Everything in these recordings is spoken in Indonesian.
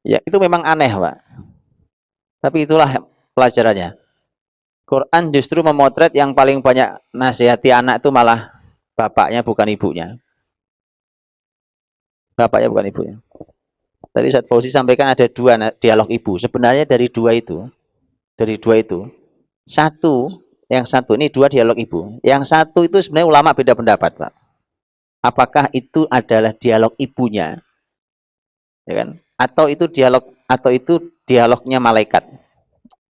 Ya, itu memang aneh, Pak. Tapi itulah pelajarannya. Quran justru memotret yang paling banyak nasihati anak itu malah bapaknya bukan ibunya. Bapaknya bukan ibunya. Tadi Ustaz Fauzi sampaikan ada dua dialog ibu. Sebenarnya dari dua itu, satu, yang satu ini dua dialog ibu. Yang satu itu sebenarnya ulama beda pendapat, Pak. Apakah itu adalah dialog ibunya, ya kan? Atau itu dialognya malaikat.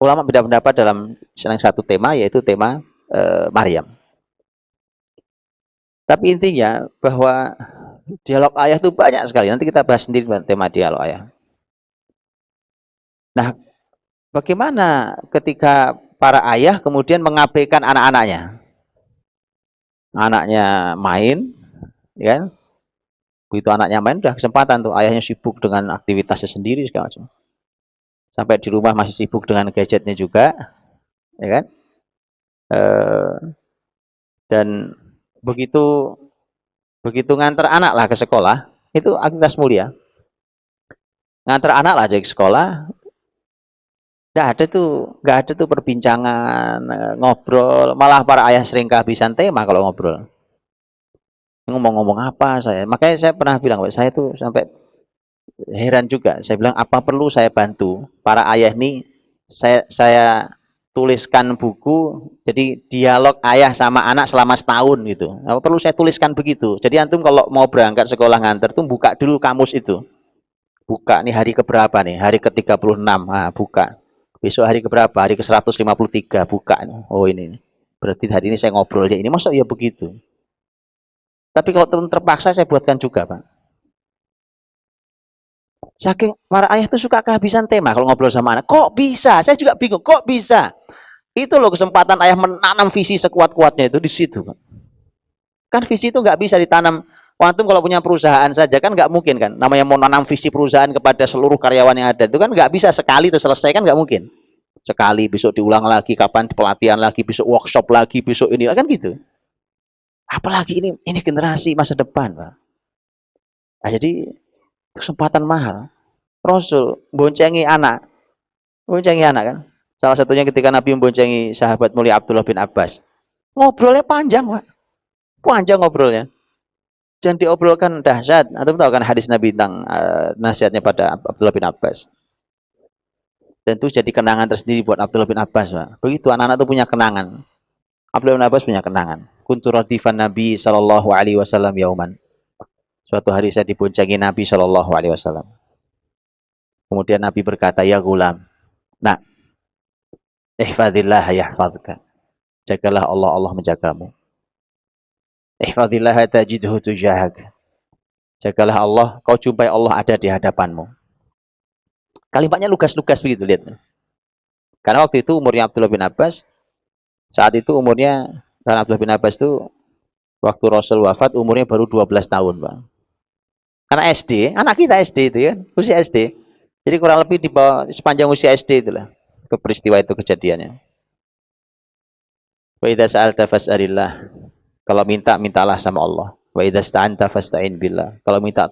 Ulama beda pendapat dalam salah satu tema, yaitu tema Maryam. Tapi intinya bahwa dialog ayah itu banyak sekali. Nanti kita bahas sendiri tema dialog ayah. Nah, bagaimana ketika para ayah kemudian mengabaikan anak-anaknya? Anaknya main, ya kan? Begitu anaknya main, udah kesempatan tuh ayahnya sibuk dengan aktivitasnya sendiri segala macam. Sampai di rumah masih sibuk dengan gadgetnya juga, ya kan? Dan begitu begitu ngantar anak lah ke sekolah, itu aktivitas mulia. Ngantar anak lah dari sekolah, nggak ada tuh perbincangan, ngobrol. Malah para ayah sering kehabisan tema kalau ngobrol. Ngomong-ngomong apa saya? Makanya saya pernah bilang, saya tuh sampai heran juga. Saya bilang apa perlu saya bantu para ayah ini? Saya tuliskan buku, jadi dialog ayah sama anak selama setahun gitu. Apa perlu saya tuliskan begitu? Jadi antum kalau mau berangkat sekolah nganter tuh buka dulu kamus itu. Buka nih hari keberapa nih? Hari ke-36. Ah, buka. Besok hari keberapa? Hari ke-153. Buka. Oh ini. Berarti hari ini saya ngobrol ya ini. Masa ya begitu? Tapi kalau terpaksa saya buatkan juga, Pak. Saking para ayah tuh suka kehabisan tema kalau ngobrol sama anak. Kok bisa? Saya juga bingung. Kok bisa? Itu loh kesempatan ayah menanam visi sekuat-kuatnya itu di situ, Pak. Kan visi itu nggak bisa ditanam. Antum kalau punya perusahaan saja kan nggak mungkin kan. Namanya mau nanam visi perusahaan kepada seluruh karyawan yang ada itu kan nggak bisa sekali itu selesai kan nggak mungkin. Sekali besok diulang lagi, kapan pelatihan lagi, besok workshop lagi, besok ini kan gitu. Apalagi ini generasi masa depan, Pak. Nah, jadi kesempatan mahal. Rasul boncengi anak kan. Salah satunya ketika Nabi memboncengi sahabat mulia Abdullah bin Abbas. Ngobrolnya panjang, Pak. Panjang ngobrolnya. Dan diobrolkan dahsyat. Atau tahu kan hadis Nabi tentang nasihatnya pada Abdullah bin Abbas. Dan itu jadi kenangan tersendiri buat Abdullah bin Abbas, Pak. Begitu anak-anak itu punya kenangan. Abdullah bin Abbas punya kenangan. Kuntu radifan Nabi sallallahu alaihi wasallam yauman. Suatu hari saya diboncengi Nabi sallallahu alaihi wasallam. Kemudian Nabi berkata, "Ya gulam, nak, ihfazillah yahfazka." Jagalah Allah, Allah menjagamu. Ihfazillah tajidhu tujahak. Jagalah Allah, kau jumpai Allah ada di hadapanmu. Kalimatnya lugas-lugas begitu, lihat. Karena waktu itu umurnya Abdullah bin Abbas, saat itu umurnya, karena Abdullah bin Abbas itu waktu Rasul wafat umurnya baru 12 tahun, Pak. Karena SD, anak kita SD itu ya, usia SD. Jadi kurang lebih di bawah sepanjang usia SD itulah ke peristiwa itu kejadiannya. Wa idza sa'alta fas'alillah. Kalau minta, mintalah sama Allah. Wa idza sta'anta fasta'in billah. Kalau minta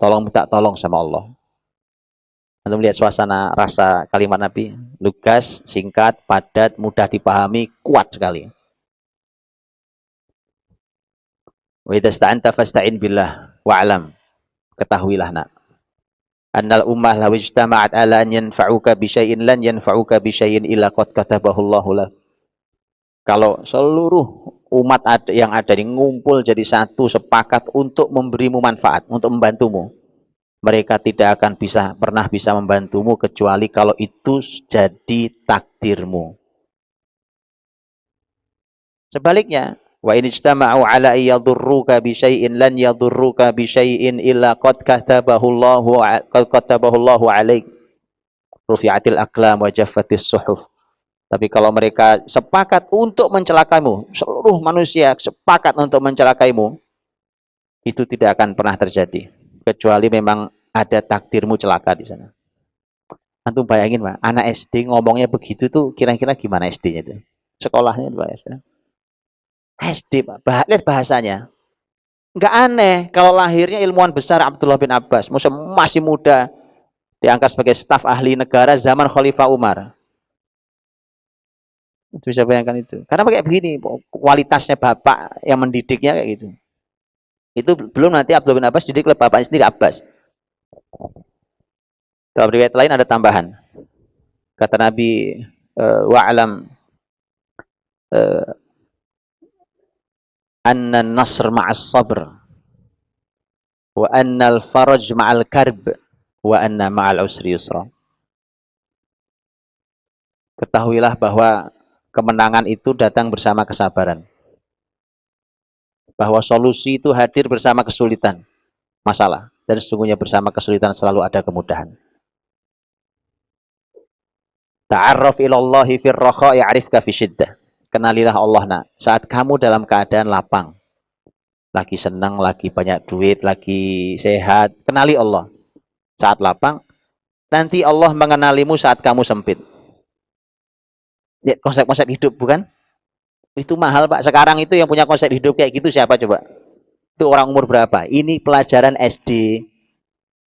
tolong sama Allah. Anda melihat suasana rasa kalimat Nabi, lugas, singkat, padat, mudah dipahami, kuat sekali. Wa idza sta'anta fasta'in billah wa'lam. Ketahuilah nak, annal ummah law ijtama'at ala an yanfa'uka bi syai'in lan yanfa'uka bi syai'in illa qad katabahu Allahu lak. Kalau seluruh umat yang ada ini ngumpul jadi satu sepakat untuk memberimu manfaat, untuk membantumu, mereka tidak akan pernah bisa membantumu kecuali kalau itu jadi takdirmu. Sebaliknya, wa in ijtama'u ala yadurruka bi syai'in lan yadurruka bi syai'in illa qad katabahu Allahu 'alaik. Rufi'atil aqlam wa jaffatis suhuf. Tapi kalau mereka sepakat untuk mencelakaimu, seluruh manusia sepakat untuk mencelakaimu, itu tidak akan pernah terjadi kecuali memang ada takdirmu celaka di sana. Antum bayangin, Pak, anak SD ngomongnya begitu tuh kira-kira gimana SD-nya itu? Sekolahnya Pak ya. SD, Pak. Lihat bahasanya. Nggak aneh kalau lahirnya ilmuwan besar Abdullah bin Abbas, masih muda diangkat sebagai staf ahli negara zaman Khalifah Umar. Itu bisa bayangkan itu. Karena kayak begini, kualitasnya bapak yang mendidiknya kayak gitu. Itu belum nanti Abdullah bin Abbas didik oleh bapaknya sendiri Abbas. Dalam riwayat lain ada tambahan. Kata Nabi, wa'alam anna nasr ma'as sabr wa anna al-faraj ma'al karb wa anna ma'al usri yusra. Ketahuilah bahwa kemenangan itu datang bersama kesabaran. Bahwa solusi itu hadir bersama kesulitan, masalah. Dan sesungguhnya bersama kesulitan selalu ada kemudahan. Ta'arraf ilallahi fir rakha ya'rifka fi syiddah. Kenalilah Allah nak saat kamu dalam keadaan lapang. Lagi senang, lagi banyak duit, lagi sehat. Kenali Allah. Saat lapang, nanti Allah mengenalimu saat kamu sempit. Ya, konsep-konsep hidup bukan? Itu mahal Pak. Sekarang itu yang punya konsep hidup kayak gitu siapa coba? Itu orang umur berapa? Ini pelajaran SD.